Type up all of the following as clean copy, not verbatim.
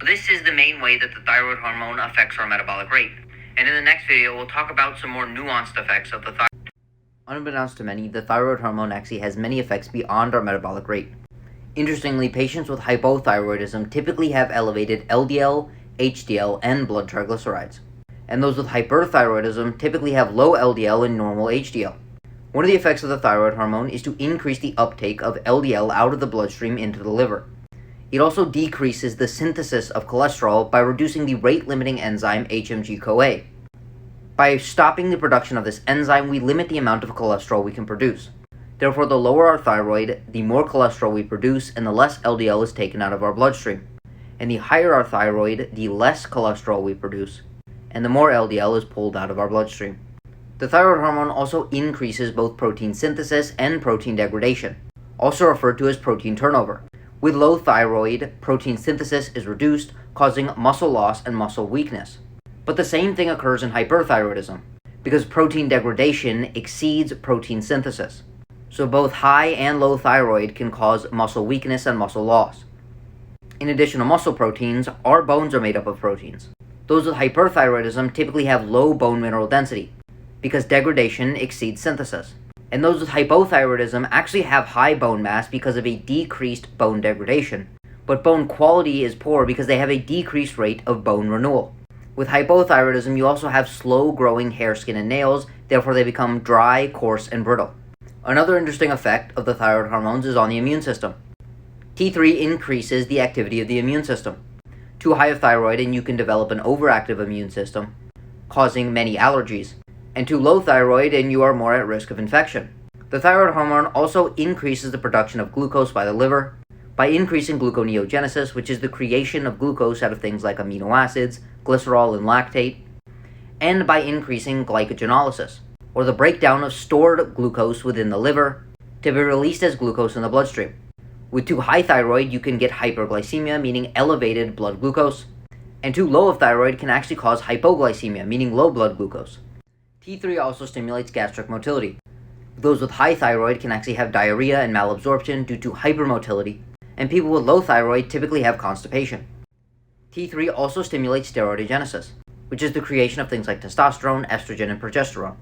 This is the main way that the thyroid hormone affects our metabolic rate. And in the next video, we'll talk about some more nuanced effects of the thyroid. Unbeknownst to many, the thyroid hormone actually has many effects beyond our metabolic rate. Interestingly, patients with hypothyroidism typically have elevated LDL, HDL, and blood triglycerides. And those with hyperthyroidism typically have low LDL and normal HDL. One of the effects of the thyroid hormone is to increase the uptake of LDL out of the bloodstream into the liver. It also decreases the synthesis of cholesterol by reducing the rate-limiting enzyme HMG-CoA. By stopping the production of this enzyme, we limit the amount of cholesterol we can produce. Therefore, the lower our thyroid, the more cholesterol we produce, and the less LDL is taken out of our bloodstream. And the higher our thyroid, the less cholesterol we produce, and the more LDL is pulled out of our bloodstream. The thyroid hormone also increases both protein synthesis and protein degradation, also referred to as protein turnover. With low thyroid, protein synthesis is reduced, causing muscle loss and muscle weakness. But the same thing occurs in hyperthyroidism, because protein degradation exceeds protein synthesis. So both high and low thyroid can cause muscle weakness and muscle loss. In addition to muscle proteins, our bones are made up of proteins. Those with hyperthyroidism typically have low bone mineral density, because degradation exceeds synthesis. And those with hypothyroidism actually have high bone mass because of a decreased bone degradation, but bone quality is poor because they have a decreased rate of bone renewal. With hypothyroidism, you also have slow-growing hair, skin, and nails, therefore they become dry, coarse, and brittle. Another interesting effect of the thyroid hormones is on the immune system. T3 increases the activity of the immune system. Too high of thyroid and you can develop an overactive immune system, causing many allergies. And too low thyroid and you are more at risk of infection. The thyroid hormone also increases the production of glucose by the liver by increasing gluconeogenesis, which is the creation of glucose out of things like amino acids, glycerol, and lactate, and by increasing glycogenolysis, or the breakdown of stored glucose within the liver to be released as glucose in the bloodstream. With too high thyroid, you can get hyperglycemia, meaning elevated blood glucose, and too low of thyroid can actually cause hypoglycemia, meaning low blood glucose. T3 also stimulates gastric motility. Those with high thyroid can actually have diarrhea and malabsorption due to hypermotility, and people with low thyroid typically have constipation. T3 also stimulates steroidogenesis, which is the creation of things like testosterone, estrogen, and progesterone.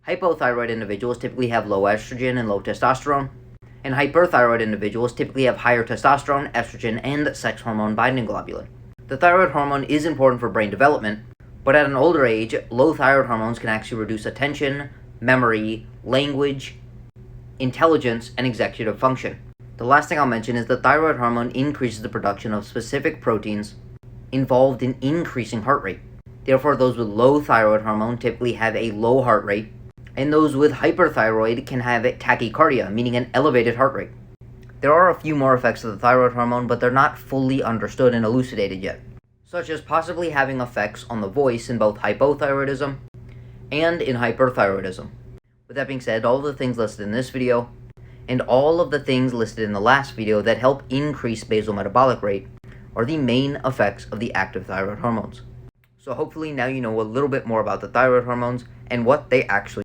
Hypothyroid individuals typically have low estrogen and low testosterone, and hyperthyroid individuals typically have higher testosterone, estrogen, and sex hormone binding globulin. The thyroid hormone is important for brain development, but at an older age, low thyroid hormones can actually reduce attention, memory, language, intelligence, and executive function. The last thing I'll mention is the thyroid hormone increases the production of specific proteins involved in increasing heart rate. Therefore, those with low thyroid hormone typically have a low heart rate, and those with hyperthyroid can have tachycardia, meaning an elevated heart rate. There are a few more effects of the thyroid hormone, but they're not fully understood and elucidated yet, such as possibly having effects on the voice in both hypothyroidism and in hyperthyroidism. With that being said, all of the things listed in this video and all of the things listed in the last video that help increase basal metabolic rate are the main effects of the active thyroid hormones. So hopefully now you know a little bit more about the thyroid hormones and what they actually